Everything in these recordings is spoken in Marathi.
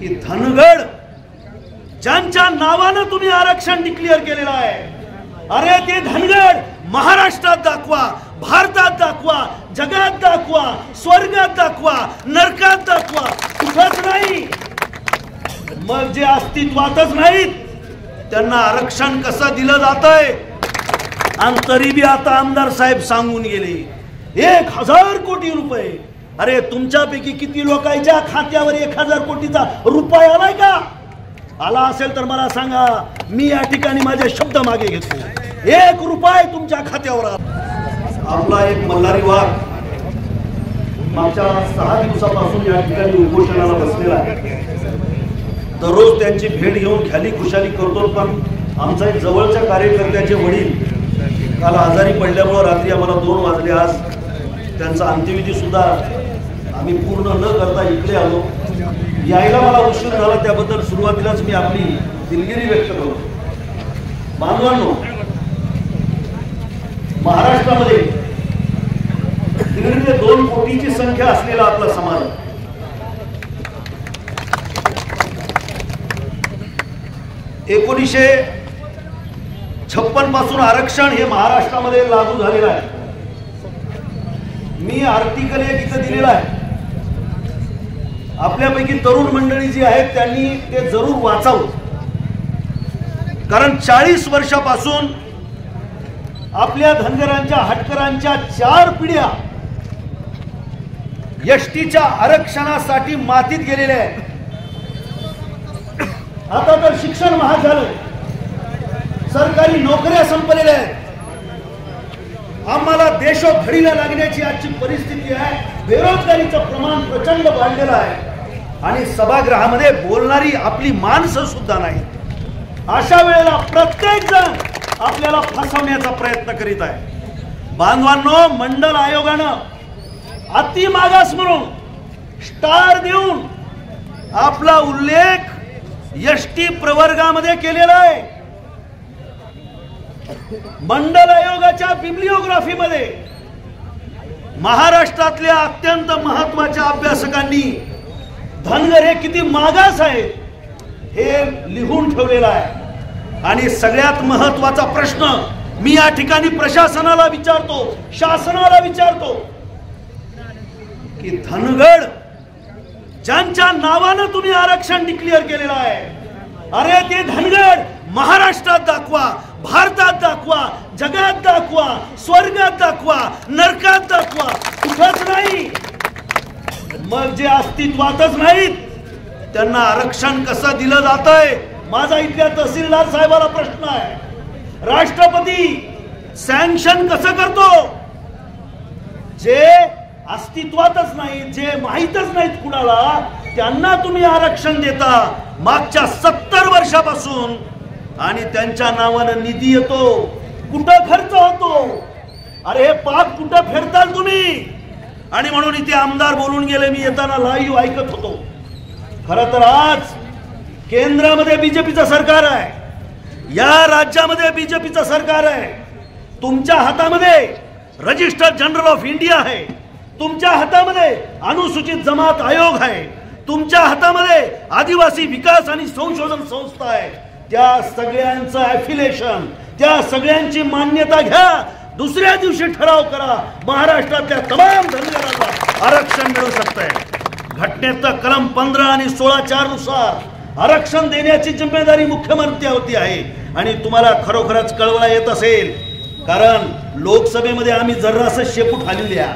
की धनगड ज्यांच्या नावानं तुम्ही आरक्षण डिक्लेअर केलेलं आहे, अरे ते धनगड महाराष्ट्रात दाखवा, भारतात दाखवा, जगात दाखवा, स्वर्गात दाखवा, नरकात दाखवा, कुठंच नाही. मग जे अस्तित्वातच नाहीत त्यांना आरक्षण कसं दिलं जातंय? आणि तरी बी आता आमदार साहेब सांगून गेले 1000 कोटी रुपये. अरे तुमच्यापैकी किती लोकांच्या खात्यावर 1000 कोटीचा रुपया आलाय का? आला असेल तर मला सांगा, मी या ठिकाणी माझे शब्द मागे घेतो. 1 रुपया तुमच्या खात्यावर आपला एक मल्हारी वाघ मागच्या 6 दिवसापासून या ठिकाणी उपोषणाला बसलेला आहे. दररोज त्यांची भेट घेऊन ख्याली खुशाली करतो, पण आमचा एक जवळच्या कार्यकर्त्याचे वडील काल आजारी पडल्यामुळे रात्री आम्हाला 2 वाजले. आज त्यांचा अंत्यविधी सुद्धा आम्ही पूर्ण न करता इकडे आलो. यायला मला उशीर झाला त्याबद्दल सुरुवातीलाच मी आपली दिलगिरी व्यक्त करतो. बांधवांनो, महाराष्ट्रामध्ये 1.5 कोटीची संख्या असलेला आपला समाज, एकोणीसशे 56 पासून आरक्षण हे महाराष्ट्रामध्ये लागू झालेलं आहे. मी आर्टिकल 1 इथं दिलेला आहे. आपल्यापैकी तरुण मंडळी जी आहेत त्यांनी ते जरूर वाचावं, कारण 40 वर्षापासून आपल्या धनगरांच्या हटकरांच्या 4 पिढ्या एसटीच्या आरक्षणासाठी मातीत गेलेल्या आहेत. आता तर शिक्षण महाग झालं, सरकारी नोकऱ्या संपलेल्या आहेत, आम्हाला देशोधडीला लागण्याची आजची परिस्थिती आहे. बेरोजगारीचं प्रमाण प्रचंड वाढलेलं आहे आणि सभागृहामध्ये बोलणारी आपली माणसं सुद्धा नाही. अशा वेळेला प्रत्येक जण आपल्याला फसवण्याचा प्रयत्न करीत आहे. बांधवांनो, मंडल आयोगानं अति मागास म्हणून स्टार देऊन आपला उल्लेख एसटी प्रवर्गामध्ये केलेला आहे. मंडल आयोगाच्या बिब्लिओग्राफी मध्ये महाराष्ट्रातल्या अत्यंत महत्वाच्या अभ्यासकांनी धनगर हे किती मागास आहे हे लिहून ठेवलेलं आहे. आणि सगळ्यात महत्वाचा प्रश्न मी या ठिकाणी प्रशासनाला विचारतो, शासनाला विचारतो की धनगड ज्यांच्या नावानं तुम्ही आरक्षण डिक्लेअर केलेलं आहे, अरे ते धनगड महाराष्ट्रात दाखवा, भारतात दाखवा, जगात दाखवा, स्वर्गात दाखवा, नरकात दाखवा, कुठंच नाही. मग जे अस्तित्वातच नाहीत त्यांना आरक्षण कसं दिलं जातंय? माझा इथल्या तहसीलदार साहेबाला प्रश्न आहे. राष्ट्रपती सँक्शन कसं करतो? जे अस्तित्वातच नाही, जे माहीतच नाहीत कुणाला, त्यांना तुम्ही आरक्षण देता मागच्या 70 वर्षापासून, आणि त्यांच्या नावानं निधी येतो. कुठं खर्च होतो? अरे हे पाप कुठं फेरताल तुम्ही? आणि म्हणून इथे आमदार बोलून गेले, मी येताना लाईव्ह ऐकत होतो. खरं तर आज केंद्रामध्ये बीजेपीचं सरकार आहे, या राज्यामध्ये बीजेपीचं सरकार आहे. तुमच्या हातामध्ये रजिस्टर जनरल ऑफ इंडिया आहे, तुमच्या हातामध्ये अनुसूचित जमात आयोग आहे, तुमच्या हातामध्ये आदिवासी विकास आणि संशोधन संस्था आहे. त्या सगळ्यांचं ॲफिलिएशन, त्या सगळ्यांची मान्यता घ्या. दुसऱ्या दिवशी ठराव करा, महाराष्ट्रातल्या तमाम धनगरांना आरक्षण मिळू शकतंय. घटनेचं कलम 15 आणि 16(4) नुसार आरक्षण देण्याची जिम्मेदारी मुख्यमंत्र्यावरती आहे. आणि तुम्हाला खरोखरच कळवला येत असेल, कारण लोकसभेमध्ये आम्ही जरासं शेपूट हलवल्या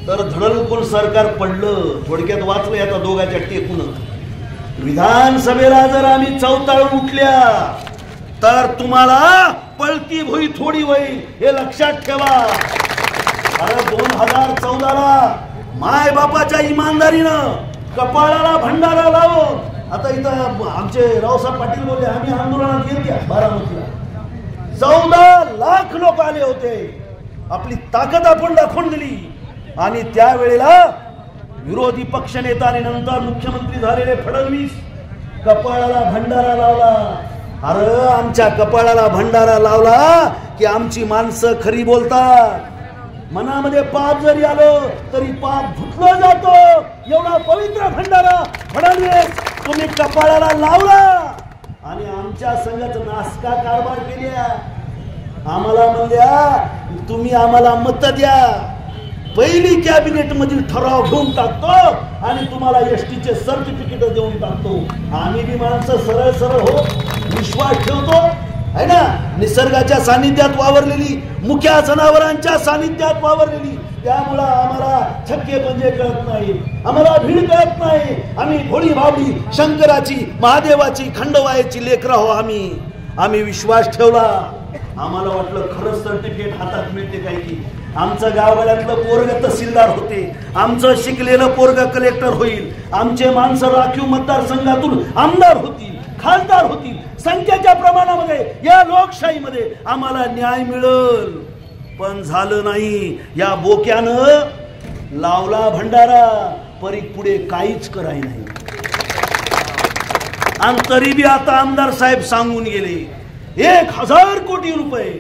तर धडलकून सरकार पडलं. थोडक्यात वाचलं आता दोघांच्या टेकूनच. विधानसभेला जर आम्ही चौताळून उठल्या तर तुम्हाला पळती भुई थोडी होईल, हे लक्षात ठेवा. अरे 2014ला माय बापाच्या इमानदारीनं कपाळाला भंडारा लावून, आता इथं आमचे रावसाहेब पाटील बोलले आम्ही आंदोलनात गेलत्या बारामतीला, 14 लाख लोक आले होते. आपली ताकद आपण दाखवून दिली. आणि त्यावेळेला विरोधी पक्षनेता आणि नंतर मुख्यमंत्री झालेले फडणवीस कपाळाला भंडारा लावला. अरे आमच्या कपाळाला भंडारा लावला की आमची माणसं खरी बोलतात. मनामध्ये पाप जरी आलं तरी पाप धुतलं जातं. एवढा पवित्र भंडारा फडणवीस तुम्ही कपाळाला लावला आणि आमच्या संघाच नासका कारभार केल्या. आम्हाला म्हणल्या तुम्ही आम्हाला मत द्या, पहिली कॅबिनेट मधील ठराव घेऊन टाकतो आणि तुम्हाला एसटीचे सर्टिफिकेट देऊन टाकतो. आम्ही बी माणसं सरळ सरळ हो, विश्वास ठेवतो आहे ना. निसर्गाच्या सानिध्यात वावरलेली, मुख्या जनावरांच्या सानिध्यात वावरलेली, त्यामुळं आम्हाला छक्के पंजे कळत नाही, आम्हाला भीड कळत नाही. आम्ही भोळी भावडी शंकराची महादेवाची खंडवायची लेकरं हो. आम्ही विश्वास ठेवला. आम्हाला वाटलं खरंच सर्टिफिकेट हातात मिळते काय की. आमचं गावगाड्यातलं पोरग तहसीलदार होते, आमचं शिकलेलं पोरग कलेक्टर होईल, आमचे माणसं राखीव मतदारसंघातून आमदार होतील, खासदार होतील. संख्येच्या प्रमाणामध्ये या लोकशाहीमध्ये आम्हाला न्याय मिळेल. पण झालं नाही. या बोक्यानं लावला भंडारा, परीक पुढे काहीच कराय नाही. आणि तरी बी आता आमदार साहेब सांगून गेले 1000 कोटी रुपये.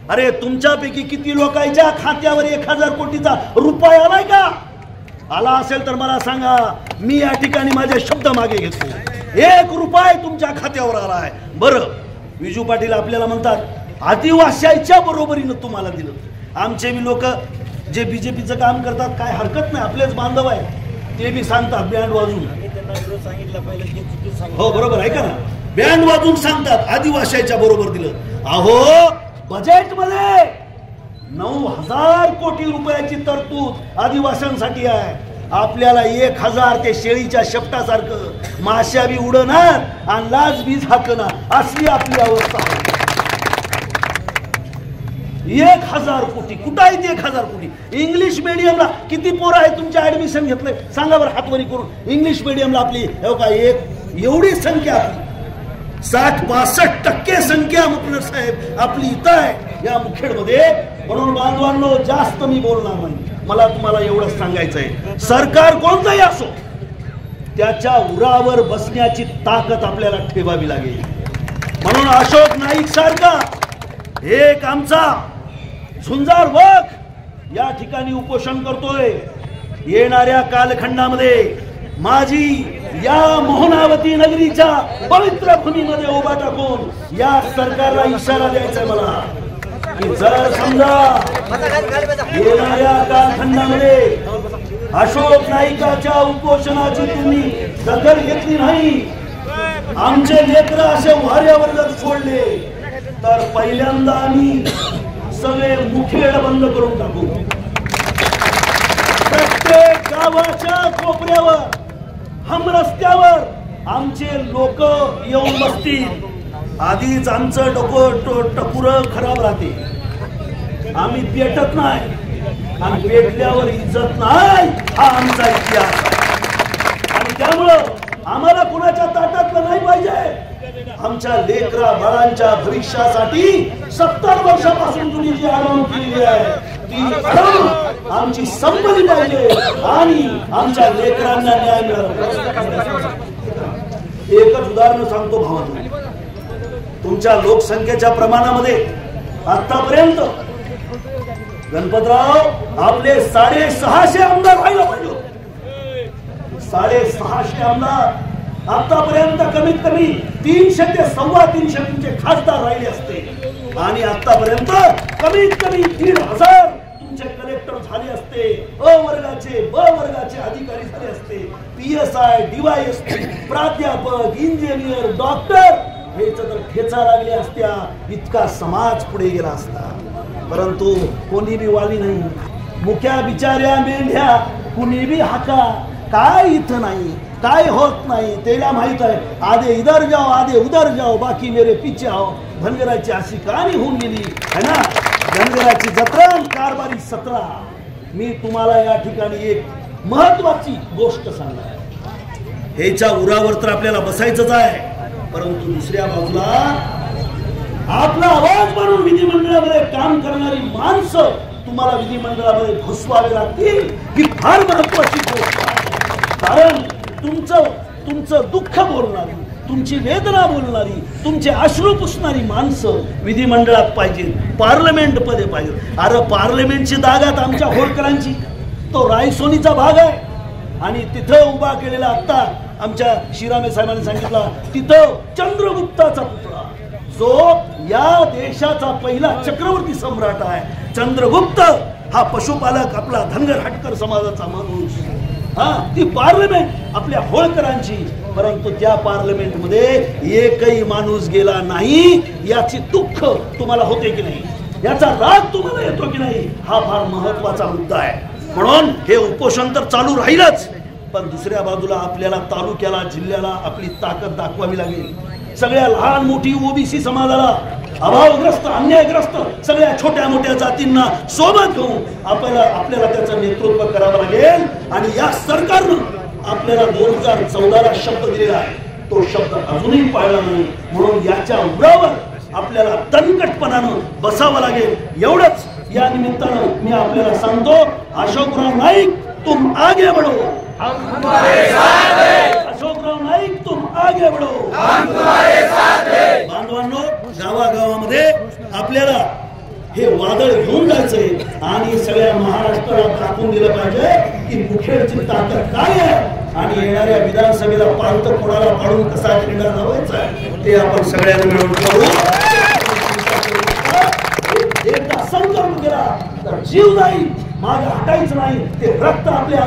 अरे तुमच्यापैकी किती लोकांच्या खात्यावर 1000 कोटीचा रुपया आलाय का? आला असेल तर मला सांगा. मी या ठिकाणी माझे शब्द मागे घेतो. 1 रुपया तुमच्या खात्यावर आलाय. बरं, विजू पाटील आपल्याला म्हणतात आदिवासीच्या बरोबरीनं तुम्हाला दिलं. आमचे बी लोक जे बीजेपीचं काम करतात काय हरकत नाही, आपलेच बांधव आहे, ते बी सांगतात बँड वाजून. हो बरोबर आहे का ना, बँड वाजून सांगतात आदिवासीच्या बरोबर दिलं. अहो बजेट मध्ये 9000 कोटी रुपयाची तरतूद आदिवासींसाठी आहे. आपल्याला 1000 ते शेळीच्या शेपटासारखं माश्या बी उडणार आणि लाज बी झाकणार, असली आपली अवस्था. 1000 कोटी कुठं आहे? 1000 कोटी इंग्लिश मीडियमला किती पोरं आहे तुमच्या ऍडमिशन घेतलंय सांगा बरं हातवरी करून. इंग्लिश मीडियमला आपली एवढी संख्या आपली 60-65% संख्या मुकनर साहेब आपली इथं आहे या मुखेडमध्ये. म्हणून बांधवांनो जास्त मी बोलणार नाही. मला तुम्हाला एवढंच सांगायचं आहे, सरकार कोणतंही असो त्याच्या उरावर बसण्याची ताकद आपल्याला ठेवावी लागेल. म्हणून अशोक नाईक सारखा एक आमचा झुंजार वक या ठिकाणी उपोषण करतोय. येणाऱ्या कालखंडामध्ये माझी या मोहनावती नगरीच्या पवित्र भूमीमध्ये उभा टाकून या सरकारला इशारा द्यायचा मला की जर समजा येणाऱ्या कालखंडामध्ये अशोक नाईकाच्या उपोषणाची तुम्ही दखल घेतली नाही, आमचे लेकर असे वाऱ्यावर जर सोडले तर पहिल्यांदा आम्ही सगळे मुखेड बंद करून टाकू. प्रत्येक गावाच्या कोपऱ्यावर हम रस्त्यावर आमचे लोक येऊन बसतील. आधीच आमचं डोकं टपुरं खराब राहते, आम्ही पेटत नाही आणि पेटल्यावर इज्जत नाही, हा आमचा इतिहास. आणि त्यामुळं आम्हाला कुणाच्या ताटातलं नाही पाहिजे. आमच्या लेकरा बाळांच्या भविष्यासाठी 70 वर्षापासून तुम्ही जी आराम केलेली आहे ती आमची संपली पाहिजे आणि आमच्या लेकरांना न्याय मिळाला. एकच उदाहरण सांगतो भावांनो, तुमच्या लोकसंख्येच्या प्रमाणामध्ये आतापर्यंत गणपतराव आपले 650 आमदार व्हायला पाहिजे. 650 आमदार. आतापर्यंत कमीत कमी 300 ते 350 तुमचे खासदार राहिले असते आणि आतापर्यंत कमीत कमी 1500 तुमचे कलेक्टर झाले असते, अ वर्गाचे ब वर्गाचे अधिकारी झाले असते, PSI DYSP प्राध्यापक इंजिनियर डॉक्टर हे जर ठेचा लागले असत्या इतका समाज पुढे गेला असता. परंतु कोणी बी वाली नाही. मुख्या बिचाऱ्या मेंढ्या कुणी बी हाका काय इथं नाही, काय होत नाही त्याला माहित आहे. आधे इधर जाओ आधे उधर जाओ बाकी मेरे पीछे आओ. धनगराची अशी कहाणी होऊन गेली है ना. धनगराची जत्रा कारभारी 17. मी तुम्हाला या ठिकाणी एक महत्वाची गोष्ट सांगणार. ह्याच्या उरावर तर आपल्याला बसायचंच आहे, परंतु दुसऱ्या बाजूला आपला आवाज बनवून विधिमंडळामध्ये काम करणारी माणसं तुम्हाला विधिमंडळामध्ये घुसवावे लागतील ही फार महत्वाची गोष्ट आहे. कारण तुमचं दुःख बोलणारी, तुमची वेदना बोलणारी, तुमचे अश्रू पुसणारी माणसं विधिमंडळात पाहिजेत, पार्लमेंट मध्ये पाहिजेत. अरे पार्लमेंटची जागात आमच्या होळकरांची तो रायसोनीचा भाग आहे आणि तिथं उभा केलेला आत्ता आमच्या शिरामे साहेबांनी सांगितलं तिथं चंद्रगुप्ताचा पुतळा, जो या देशाचा पहिला चक्रवर्ती सम्राट आहे. चंद्रगुप्त हा पशुपालक आपला धनगर हटकर समाजाचा माणूस. ती पार्लमेंट आपल्या होळकरांची, परंतु त्या पार्लमेंट मध्ये एकही माणूस गेला नाही. याची दुःख तुम्हाला होते की नाही, याचा राग तुम्हाला येतो की नाही, हा फार महत्वाचा मुद्दा आहे. म्हणून हे उपोषण तर चालू राहीलच, पण दुसऱ्या बाजूला आपल्याला तालुक्याला जिल्ह्याला आपली ताकद दाखवावी लागेल. सगळ्या लहान मोठी ओबीसी समाजाला, अभावग्रस्त अन्यायग्रस्त सगळ्या छोट्या मोठ्या जातींना सोबत घेऊन आपल्याला त्याचं नेतृत्व करावं लागेल. आणि या सरकारनं आपल्याला 2014ला शब्द दिलेला आहे, तो शब्द अजूनही पाळला नाही. म्हणून याच्या उरावर आपल्याला तणकटपणानं बसावं लागेल. एवढंच या निमित्तानं मी आपल्याला सांगतो, अशोकराव नाईक तुम आगे बढ़ो, हम तुम्हारे साथ हैं. अशोकराव नाईक तुम आगे बढ़ो, हम तुम्हारे साथ हैं. बांधवांनो, गावागावामध्ये आपल्याला हे वादळ घेऊन जायचंय आणि सगळ्या महाराष्ट्राला दाखवून दिलं पाहिजे की मुखेडची ताकद काय आहे आणि येणाऱ्या विधानसभेला पालत कोणाला पाडून कसा झेंडा लावायचा आहे ते आपण सगळ्यांनी मिळून करू. एकदा संकल्प केला तर जीव नाही, मागे हटायचं नाही. ते रक्त आपल्या